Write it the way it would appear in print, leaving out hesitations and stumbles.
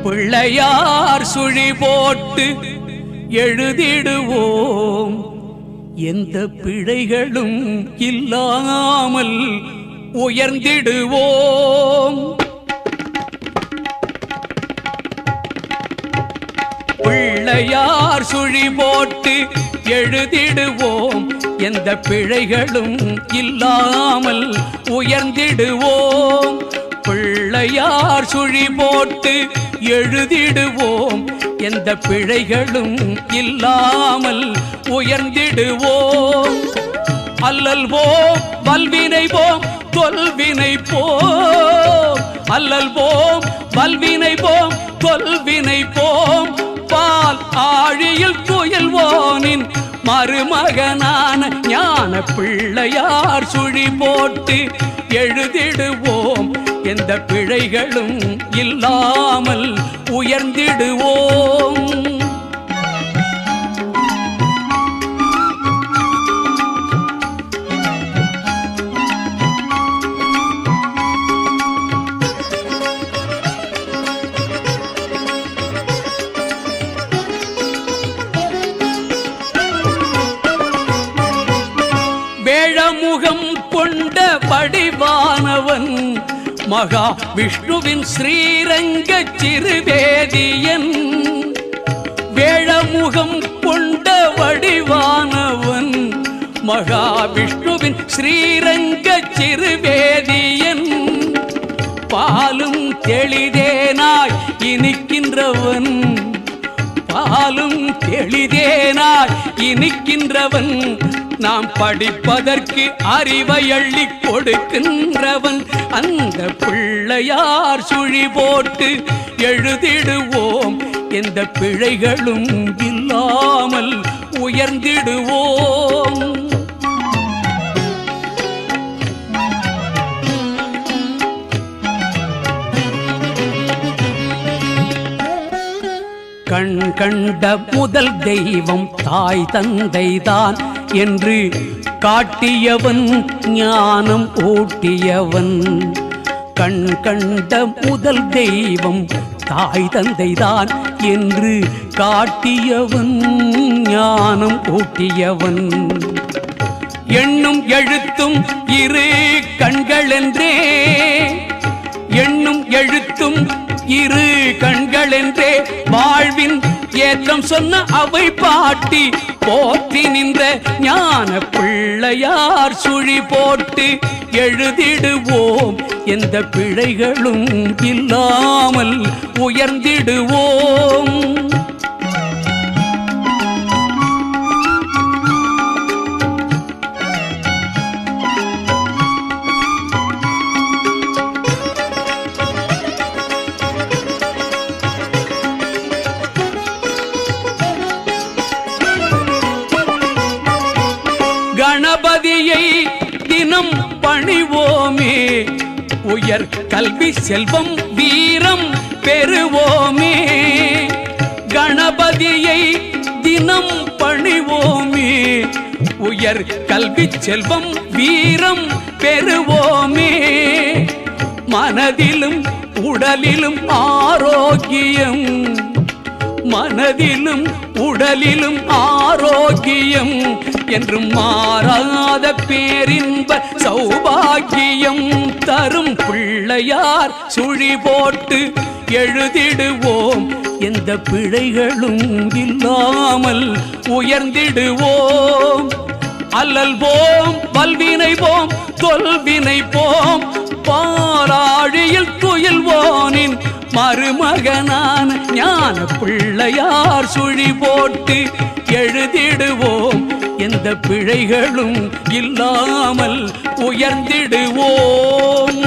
பிள்ளையார் சுழி போட்டு எழுதிடுவோம். எந்த பிழைகளும் இல்லாமல் உயர்ந்திடுவோம். பிள்ளையார் சுழி போட்டு எழுதிடுவோம். எந்த பிழைகளும் இல்லாமல் உயர்ந்திடுவோம். பிள்ளையார் சுழி போட்டு எழுதிடுவோம். எந்த பிழைகளும் இல்லாமல் உயர்ந்திடுவோம். அல்லல் போம் வல்வினை போம் தொல்வினை போம். அல்லல் போம் வல்வினை போம் தொல்வினை போம். பால் ஆழியில் துயில்வோனின் மருமகனான ஞான பிள்ளையார் சுழி போட்டு எழுதிடுவோம். எந்த பிழைகளும் இல்லாமல் உயர்ந்திடுவோம். வேழமுகம் கொண்ட வடிவானவன் மகா விஷ்ணுவின் ஸ்ரீரங்க சிறுவேதியன். வேழமுகம் கொண்ட வடிவானவன் மகா விஷ்ணுவின் ஸ்ரீரங்க சிறுவேதியன். பாலும் தெளிதேனாய் இனிக்கின்றவன். பாலும் தெளிதேனாய் இனிக்கின்றவன். நாம் படிப்பதற்கு அறிவை அள்ளி கொடுக்கின்றவன். அந்த பிள்ளையார் சுழி போட்டு எழுதிடுவோம். எந்த பிழைகளும் இல்லாமல் உயர்ந்திடுவோம். கண் கண்ட முதல் தெய்வம் தாய் தந்தைதான் என்று காட்டியவன் ஞானம் ஊட்டியவன். கண் கண்ட முதல் தெய்வம் தாய் தந்தைதான் என்று காட்டியவன் ஞானம் ஊட்டியவன். எண்ணும் எழுத்தும் இரு கண்களென்றே. எண்ணும் எழுத்தும் இரு கண்களென்றே வாழ்வின் ஏற்றம் சொன்ன அவை பாட்டி போற்றி நின்ற ஞான பிள்ளையார் சுழி போட்டு எழுதிடுவோம். எந்த பிழைகளும் இல்லாமல் உயர்ந்திடுவோம். கணபதியை தினம் பணிவோமே. உயர் கல்வி செல்வம் வீரம் பெறுவோமே. கணபதியை தினம் பணிவோமே. உயர் கல்வி செல்வம் வீரம் பெறுவோமே. மனதிலும் உடலிலும் ஆரோக்கியம். மனதிலும் உடலிலும் ஆரோக்கியம் என்றும் மாறாத பேரின்ப சௌபாகியம் தரும் பிள்ளையார் சுழி போட்டு எழுதிடுவோம். எந்த பிழைகளும் இல்லாமல் உயர்ந்திடுவோம். அல்லல் போம் வல்வினை போம் தொல்வினை போம். பாலாழியில் துயில்வோனின் மருமகனான ஞான பிள்ளையார் சுழி போட்டு எழுதிடுவோம். எந்த பிழைகளும் இல்லாமல் உயர்ந்திடுவோம்.